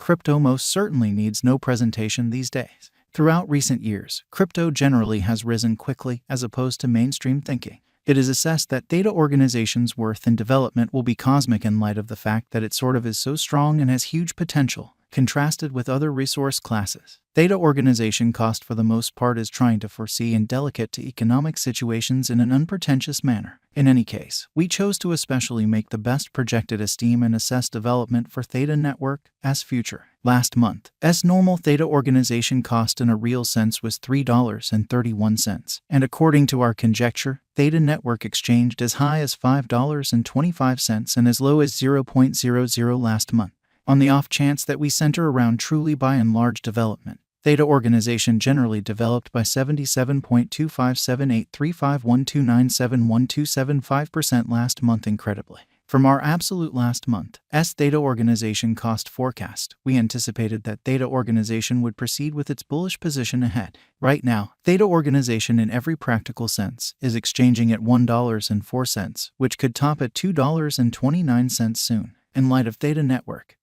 crypto most certainly needs no presentation these days. Throughout recent years, crypto generally has risen quickly as opposed to mainstream thinking. It is assessed that Theta organization's worth and development will be cosmic in light of the fact that it sort of is so strong and has huge potential, contrasted with other resource classes. Theta organization cost for the most part is trying to foresee and delicate to economic situations in an unpretentious manner. In any case, we chose to especially make the best projected esteem and assess development for Theta network as future. Last month, normal Theta organization cost in a real sense was $3.31, and according to our conjecture, Theta network exchanged as high as $5.25 and as low as 0.00 last month. On the off chance that we center around truly by and large development, Theta organization generally developed by 77.2578351297127.5% last month incredibly. From our absolute last month's Theta organization cost forecast, we anticipated that Theta organization would proceed with its bullish position ahead. Right now, Theta organization in every practical sense is exchanging at $1.04, which could top at $2.29 soon. In light of Theta network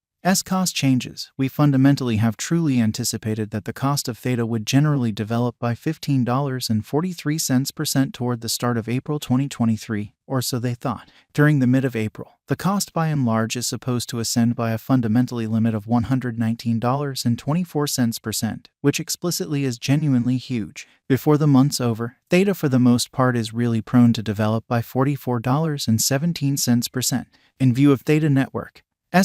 cost changes, we fundamentally have truly anticipated that the cost of Theta would generally develop by $15.43% toward the start of April 2023, or so they thought. During the mid of April, the cost by and large is supposed to ascend by a fundamentally limit of $119.24%, which explicitly is genuinely huge. Before the month's over, Theta for the most part is really prone to develop by $44.17%. In view of Theta network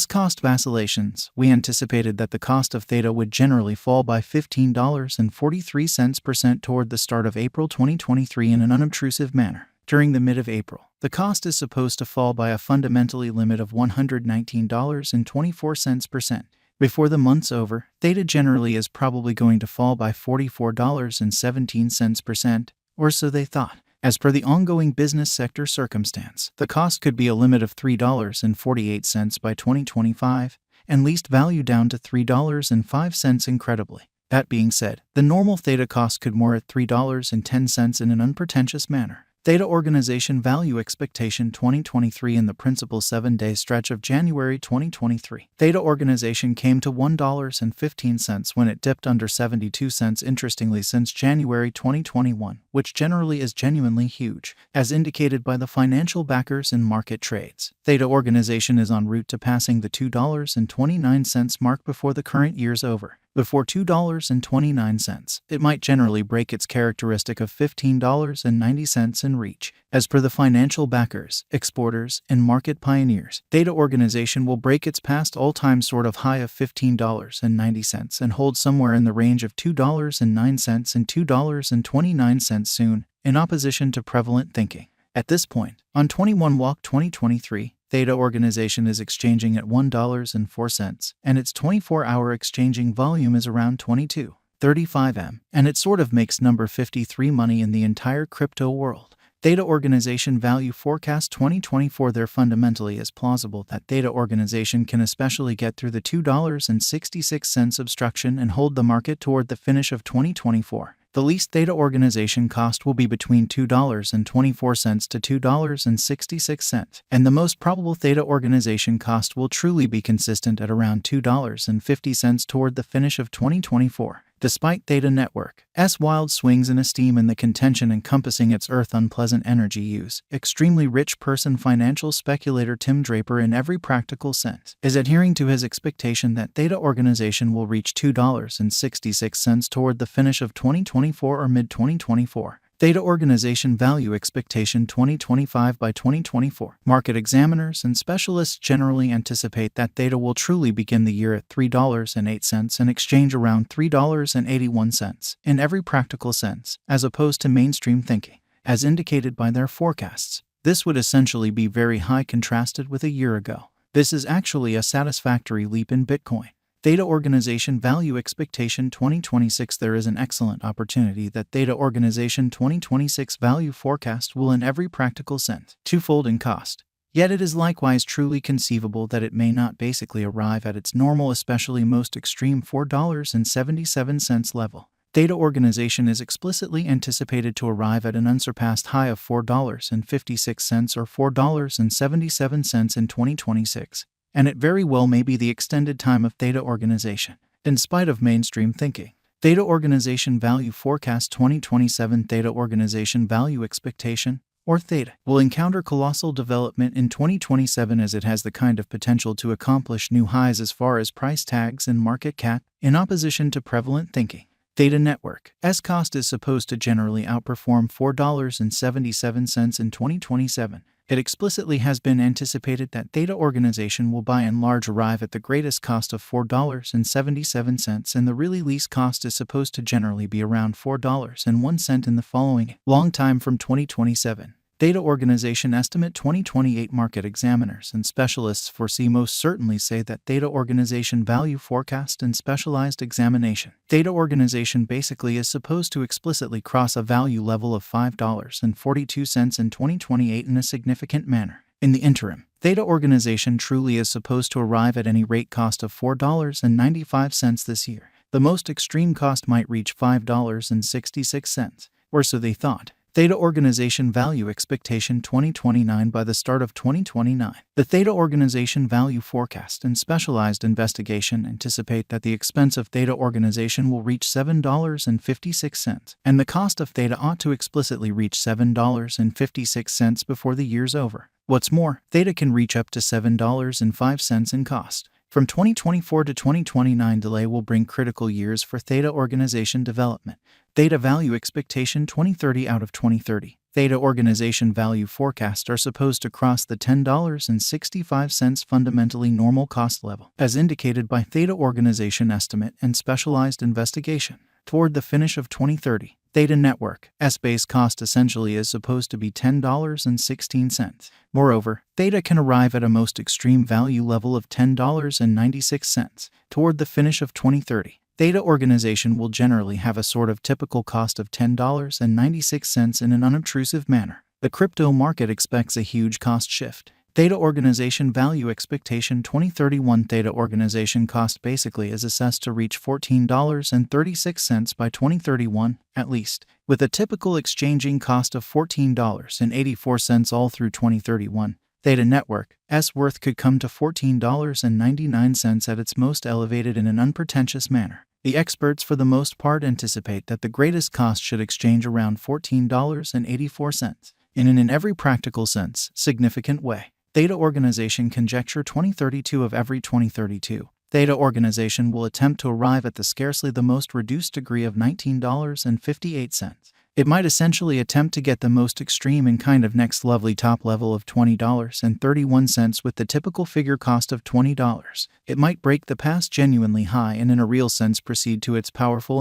cost vacillations, we anticipated that the cost of Theta would generally fall by $15.43% toward the start of April 2023 in an unobtrusive manner. During the mid of April, the cost is supposed to fall by a fundamentally limit of $119.24%. Before the month's over, Theta generally is probably going to fall by $44.17%, or so they thought. As per the ongoing business sector circumstance, the cost could be a limit of $3.48 by 2025, and least value down to $3.05 incredibly. That being said, the normal Theta cost could moor at $3.10 in an unpretentious manner. Theta organization value expectation 2023 in the principal 7-day stretch of January 2023. Theta organization came to $1.15 when it dipped under 72 cents interestingly since January 2021, which generally is genuinely huge, as indicated by the financial backers in market trades. Theta organization is en route to passing the $2.29 mark before the current year's over. Before $2.29, it might generally break its characteristic of $15.90 in reach. As per the financial backers, exporters, and market pioneers, Theta organization will break its past all-time sort of high of $15.90 and hold somewhere in the range of $2.09 and $2.29 soon, in opposition to prevalent thinking. At this point, on 21 Walk 2023, Theta organization is exchanging at $1.04, and its 24-hour exchanging volume is around 22.35 M, and it sort of makes number 53 money in the entire crypto world. Theta organization value forecast 2024 there fundamentally is plausible that Theta organization can especially get through the $2.66 obstruction and hold the market toward the finish of 2024. The least Theta organization cost will be between $2.24 to $2.66, and the most probable Theta organization cost will truly be consistent at around $2.50 toward the finish of 2024. Despite Theta network's wild swings in esteem and the contention encompassing its earth unpleasant energy use, extremely rich person financial speculator Tim Draper in every practical sense is adhering to his expectation that Theta organization will reach $2.66 toward the finish of 2024 or mid-2024. Theta organization value expectation 2025 by 2024. Market examiners and specialists generally anticipate that Theta will truly begin the year at $3.08 and exchange around $3.81 in every practical sense, as opposed to mainstream thinking. As indicated by their forecasts, this would essentially be very high contrasted with a year ago. This is actually a satisfactory leap in Bitcoin. Theta organization value expectation 2026 there is an excellent opportunity that Theta organization 2026 value forecast will in every practical sense twofold in cost. Yet it is likewise truly conceivable that it may not basically arrive at its normal especially most extreme $4.77 level. Theta organization is explicitly anticipated to arrive at an unsurpassed high of $4.56 or $4.77 in 2026. and it very well may be the extended time of Theta organization, in spite of mainstream thinking. Theta Organization Value Forecast 2027. Theta Organization Value Expectation, or Theta, will encounter colossal development in 2027 as it has the kind of potential to accomplish new highs as far as price tags and market cap, in opposition to prevalent thinking. Theta Network's cost is supposed to generally outperform $4.77 in 2027. It explicitly has been anticipated that Theta Organization will by and large arrive at the greatest cost of $4.77, and the really least cost is supposed to generally be around $4.01 in the following long time from 2027. Theta Organization Estimate 2028. Market examiners and specialists foresee most certainly say that Theta Organization Value Forecast and Specialized Examination. Theta Organization basically is supposed to explicitly cross a value level of $5.42 in 2028 in a significant manner. In the interim, Theta Organization truly is supposed to arrive at any rate cost of $4.95 this year. The most extreme cost might reach $5.66, or so they thought. Theta Organization Value Expectation 2029. By the start of 2029, the Theta Organization Value Forecast and Specialized Investigation anticipate that the expense of Theta Organization will reach $7.56, and the cost of Theta ought to explicitly reach $7.56 before the year's over. What's more, Theta can reach up to $7.05 in cost. From 2024 to 2029, delay will bring critical years for Theta Organization development. Theta Value Expectation 2030. Out of 2030, Theta Organization Value Forecasts are supposed to cross the $10.65 fundamentally normal cost level, as indicated by Theta Organization Estimate and Specialized Investigation. Toward the finish of 2030, Theta Network's base cost essentially is supposed to be $10.16. Moreover, Theta can arrive at a most extreme value level of $10.96. Toward the finish of 2030, Theta Organization will generally have a sort of typical cost of $10.96 in an unobtrusive manner. The crypto market expects a huge cost shift. Theta Organization Value Expectation 2031. Theta Organization cost basically is assessed to reach $14.36 by 2031, at least, with a typical exchanging cost of $14.84 all through 2031. Theta Network's worth could come to $14.99 at its most elevated in an unpretentious manner. The experts for the most part anticipate that the greatest cost should exchange around $14.84 in an in every practical sense significant way. Theta Organization Conjecture 2032. Of every 2032, Theta Organization will attempt to arrive at the scarcely the most reduced degree of $19.58. It might essentially attempt to get the most extreme and kind of next lovely top level of $20.31 with the typical figure cost of $20. It might break the past genuinely high and in a real sense proceed to its powerful